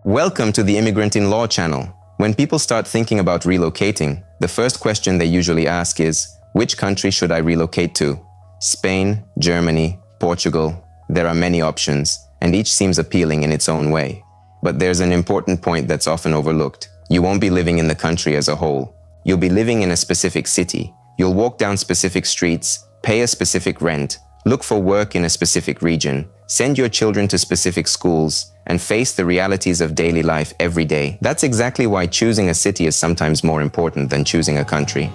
Welcome to the Immigrantinlaw channel. When people start thinking about relocating, the first question they usually ask is, which country should I relocate to? Spain, Germany, Portugal. There are many options, and each seems appealing in its own way. But there's an important point that's often overlooked. You won't be living in the country as a whole. You'll be living in a specific city. You'll walk down specific streets, pay a specific rent, look for work in a specific region, send your children to specific schools, and face the realities of daily life every day. That's exactly why choosing a city is sometimes more important than choosing a country.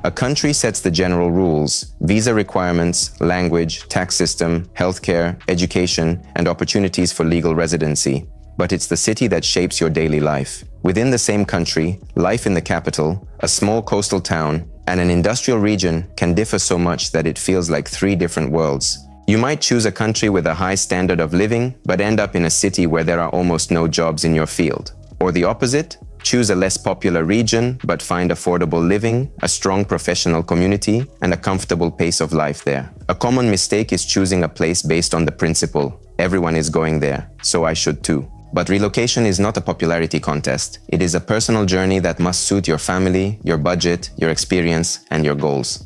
A country sets the general rules, visa requirements, language, tax system, healthcare, education, and opportunities for legal residency. But it's the city that shapes your daily life. Within the same country, life in the capital, a small coastal town, and an industrial region can differ so much that it feels like three different worlds. You might choose a country with a high standard of living, but end up in a city where there are almost no jobs in your field. Or the opposite, choose a less popular region, but find affordable living, a strong professional community, and a comfortable pace of life there. A common mistake is choosing a place based on the principle, everyone is going there, so I should too. But relocation is not a popularity contest. It is a personal journey that must suit your family, your budget, your experience, and your goals.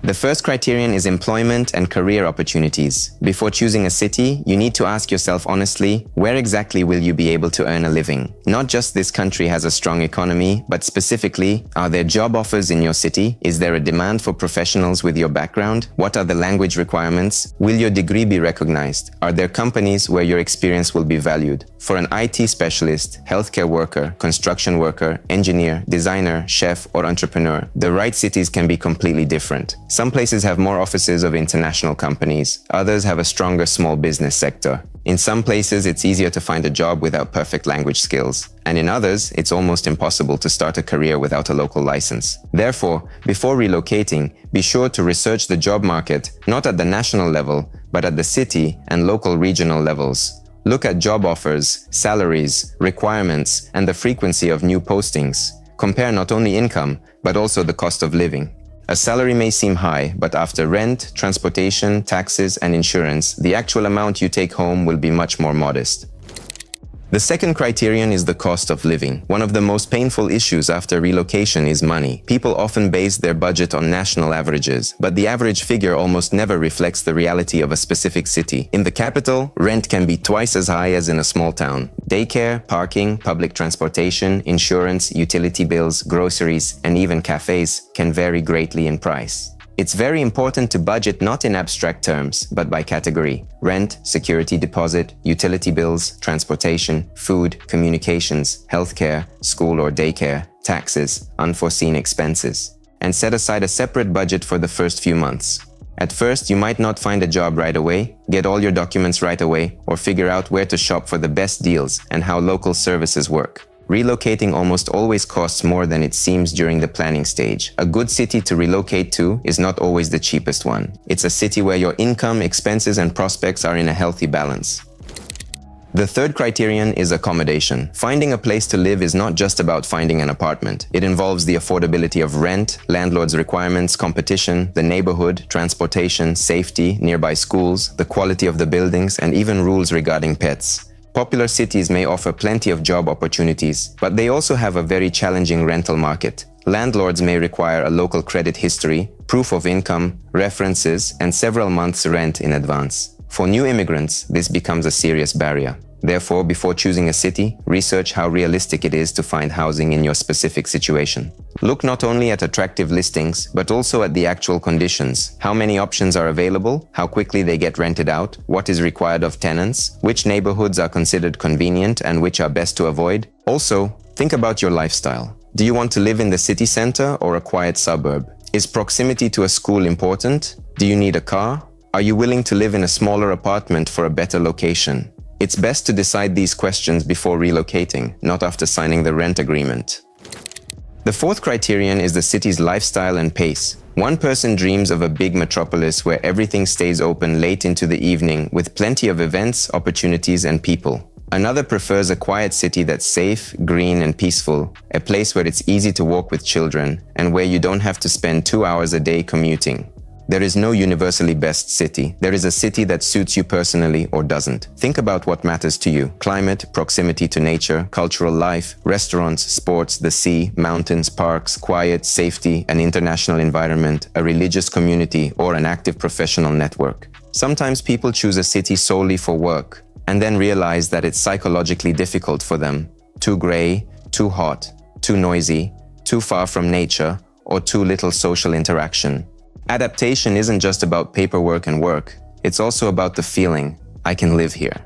The first criterion is employment and career opportunities. Before choosing a city, you need to ask yourself honestly, where exactly will you be able to earn a living? Not just this country has a strong economy, but specifically, are there job offers in your city? Is there a demand for professionals with your background? What are the language requirements? Will your degree be recognized? Are there companies where your experience will be valued? For an IT specialist, healthcare worker, construction worker, engineer, designer, chef, or entrepreneur, the right cities can be completely different. Some places have more offices of international companies. Others have a stronger small business sector. In some places, it's easier to find a job without perfect language skills. And in others, it's almost impossible to start a career without a local license. Therefore, before relocating, be sure to research the job market, not at the national level, but at the city and local regional levels. Look at job offers, salaries, requirements, and the frequency of new postings. Compare not only income, but also the cost of living. A salary may seem high, but after rent, transportation, taxes, and insurance, the actual amount you take home will be much more modest. The second criterion is the cost of living. One of the most painful issues after relocation is money. People often base their budget on national averages, but the average figure almost never reflects the reality of a specific city. In the capital, rent can be twice as high as in a small town. Daycare, parking, public transportation, insurance, utility bills, groceries, and even cafes can vary greatly in price. It's very important to budget not in abstract terms, but by category: rent, security deposit, utility bills, transportation, food, communications, healthcare, school or daycare, taxes, unforeseen expenses. And set aside a separate budget for the first few months. At first, you might not find a job right away, get all your documents right away, or figure out where to shop for the best deals and how local services work. Relocating almost always costs more than it seems during the planning stage. A good city to relocate to is not always the cheapest one. It's a city where your income, expenses, and prospects are in a healthy balance. The third criterion is accommodation. Finding a place to live is not just about finding an apartment. It involves the affordability of rent, landlord's requirements, competition, the neighborhood, transportation, safety, nearby schools, the quality of the buildings, and even rules regarding pets. Popular cities may offer plenty of job opportunities, but they also have a very challenging rental market. Landlords may require a local credit history, proof of income, references, and several months' rent in advance. For new immigrants, this becomes a serious barrier. Therefore, before choosing a city, research how realistic it is to find housing in your specific situation. Look not only at attractive listings, but also at the actual conditions. How many options are available, how quickly they get rented out, what is required of tenants, which neighborhoods are considered convenient and which are best to avoid. Also, think about your lifestyle. Do you want to live in the city center or a quiet suburb? Is proximity to a school important? Do you need a car? Are you willing to live in a smaller apartment for a better location? It's best to decide these questions before relocating, not after signing the rent agreement. The fourth criterion is the city's lifestyle and pace. One person dreams of a big metropolis where everything stays open late into the evening with plenty of events, opportunities, and people. Another prefers a quiet city that's safe, green, and peaceful, a place where it's easy to walk with children and where you don't have to spend 2 hours a day commuting. There is no universally best city. There is a city that suits you personally or doesn't. Think about what matters to you. Climate, proximity to nature, cultural life, restaurants, sports, the sea, mountains, parks, quiet, safety, an international environment, a religious community, or an active professional network. Sometimes people choose a city solely for work and then realize that it's psychologically difficult for them. Too gray, too hot, too noisy, too far from nature, or too little social interaction. Adaptation isn't just about paperwork and work. It's also about the feeling, I can live here.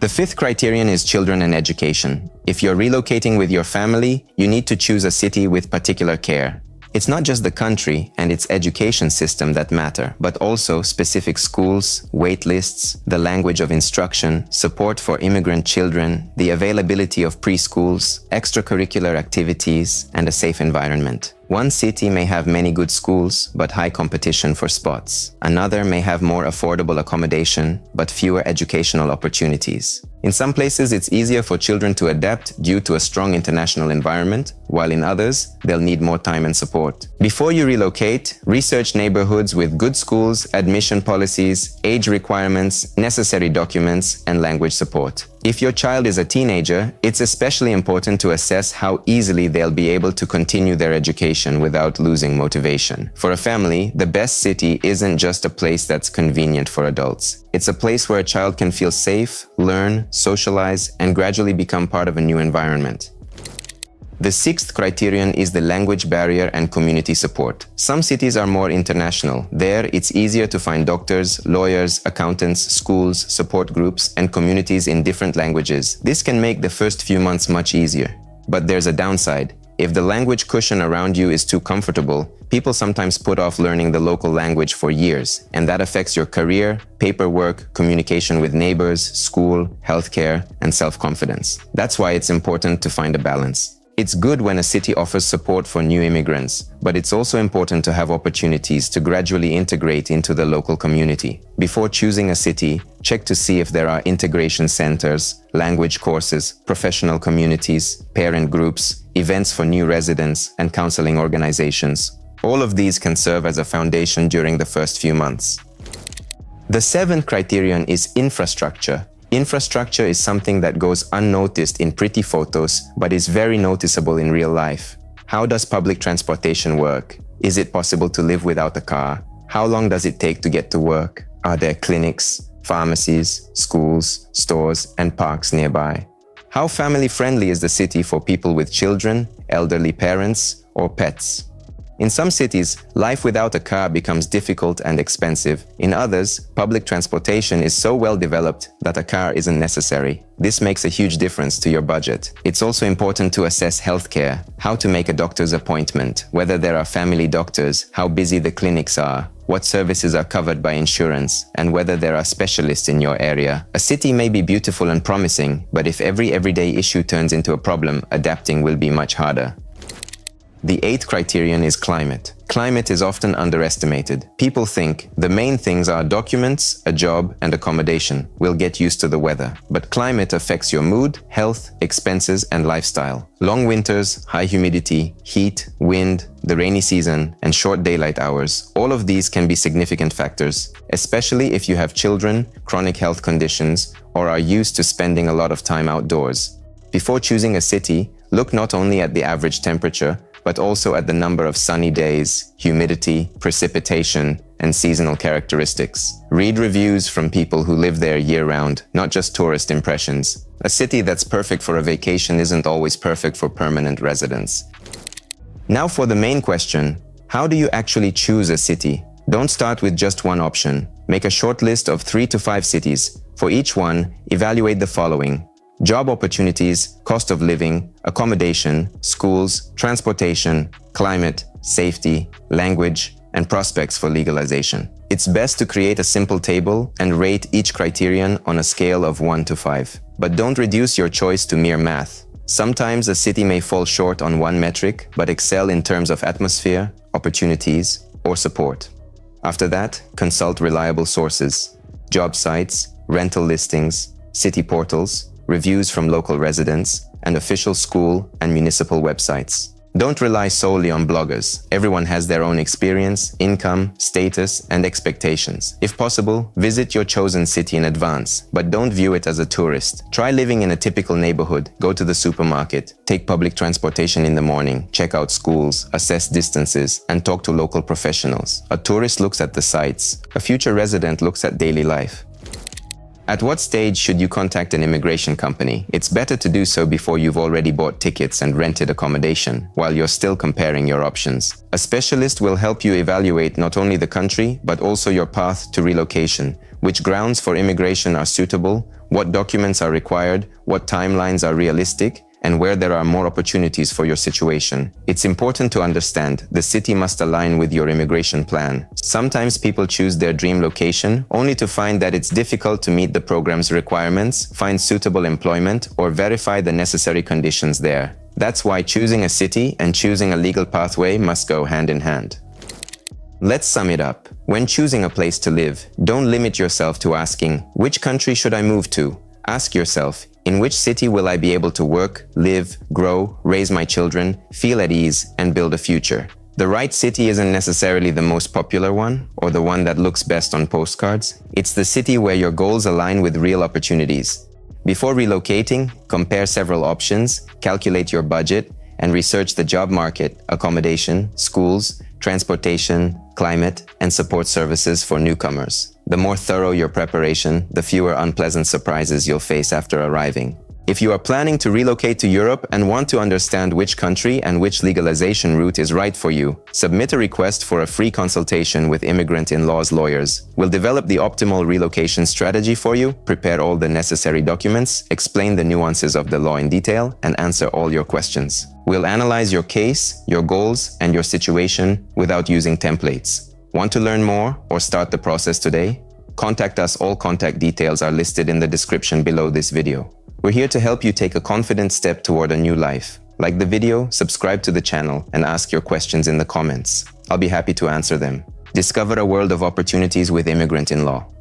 The fifth criterion is children and education. If you're relocating with your family, you need to choose a city with particular care. It's not just the country and its education system that matter, but also specific schools, wait lists, the language of instruction, support for immigrant children, the availability of preschools, extracurricular activities, and a safe environment. One city may have many good schools, but high competition for spots. Another may have more affordable accommodation, but fewer educational opportunities. In some places, it's easier for children to adapt due to a strong international environment, while in others, they'll need more time and support. Before you relocate, research neighborhoods with good schools, admission policies, age requirements, necessary documents, and language support. If your child is a teenager, it's especially important to assess how easily they'll be able to continue their education without losing motivation. For a family, the best city isn't just a place that's convenient for adults. It's a place where a child can feel safe, learn, socialize, and gradually become part of a new environment. The sixth criterion is the language barrier and community support. Some cities are more international. There, it's easier to find doctors, lawyers, accountants, schools, support groups, and communities in different languages. This can make the first few months much easier. But there's a downside. If the language cushion around you is too comfortable, people sometimes put off learning the local language for years, and that affects your career, paperwork, communication with neighbors, school, healthcare, and self-confidence. That's why it's important to find a balance. It's good when a city offers support for new immigrants, but it's also important to have opportunities to gradually integrate into the local community. Before choosing a city, check to see if there are integration centers, language courses, professional communities, parent groups, events for new residents, and counseling organizations. All of these can serve as a foundation during the first few months. The seventh criterion is infrastructure. Infrastructure is something that goes unnoticed in pretty photos, but is very noticeable in real life. How does public transportation work? Is it possible to live without a car? How long does it take to get to work? Are there clinics, pharmacies, schools, stores, and parks nearby? How family-friendly is the city for people with children, elderly parents, or pets? In some cities, life without a car becomes difficult and expensive. In others, public transportation is so well developed that a car isn't necessary. This makes a huge difference to your budget. It's also important to assess healthcare, how to make a doctor's appointment, whether there are family doctors, how busy the clinics are, what services are covered by insurance, and whether there are specialists in your area. A city may be beautiful and promising, but if every everyday issue turns into a problem, adapting will be much harder. The eighth criterion is climate. Climate is often underestimated. People think the main things are documents, a job, and accommodation. We'll get used to the weather. But climate affects your mood, health, expenses, and lifestyle. Long winters, high humidity, heat, wind, the rainy season, and short daylight hours. All of these can be significant factors, especially if you have children, chronic health conditions, or are used to spending a lot of time outdoors. Before choosing a city, look not only at the average temperature, but also at the number of sunny days, humidity, precipitation, and seasonal characteristics. Read reviews from people who live there year-round, not just tourist impressions. A city that's perfect for a vacation isn't always perfect for permanent residence. Now for the main question, how do you actually choose a city? Don't start with just one option. Make a short list of 3 to 5 cities. For each one, evaluate the following: job opportunities, cost of living, accommodation, schools, transportation, climate, safety, language, and prospects for legalization. It's best to create a simple table and rate each criterion on a scale of 1 to 5. But don't reduce your choice to mere math. Sometimes a city may fall short on one metric, but excel in terms of atmosphere, opportunities, or support. After that, consult reliable sources, job sites, rental listings, city portals, reviews from local residents, and official school and municipal websites. Don't rely solely on bloggers. Everyone has their own experience, income, status, and expectations. If possible, visit your chosen city in advance, but don't view it as a tourist. Try living in a typical neighborhood, go to the supermarket, take public transportation in the morning, check out schools, assess distances, and talk to local professionals. A tourist looks at the sights. A future resident looks at daily life. At what stage should you contact an immigration company? It's better to do so before you've already bought tickets and rented accommodation, while you're still comparing your options. A specialist will help you evaluate not only the country, but also your path to relocation, which grounds for immigration are suitable, what documents are required, what timelines are realistic, and where there are more opportunities for your situation. It's important to understand the city must align with your immigration plan. Sometimes people choose their dream location only to find that it's difficult to meet the program's requirements, find suitable employment, or verify the necessary conditions there. That's why choosing a city and choosing a legal pathway must go hand in hand. Let's sum it up. When choosing a place to live, don't limit yourself to asking, which country should I move to? Ask yourself, in which city will I be able to work, live, grow, raise my children, feel at ease, and build a future? The right city isn't necessarily the most popular one or the one that looks best on postcards. It's the city where your goals align with real opportunities. Before relocating, compare several options, calculate your budget, and research the job market, accommodation, schools, transportation, climate, and support services for newcomers. The more thorough your preparation, the fewer unpleasant surprises you'll face after arriving. If you are planning to relocate to Europe and want to understand which country and which legalization route is right for you, submit a request for a free consultation with Immigrantinlaw's lawyers. We'll develop the optimal relocation strategy for you, prepare all the necessary documents, explain the nuances of the law in detail, and answer all your questions. We'll analyze your case, your goals, and your situation without using templates. Want to learn more or start the process today? Contact us. All contact details are listed in the description below this video. We're here to help you take a confident step toward a new life. Like the video, subscribe to the channel, and ask your questions in the comments. I'll be happy to answer them. Discover a world of opportunities with Immigrantinlaw.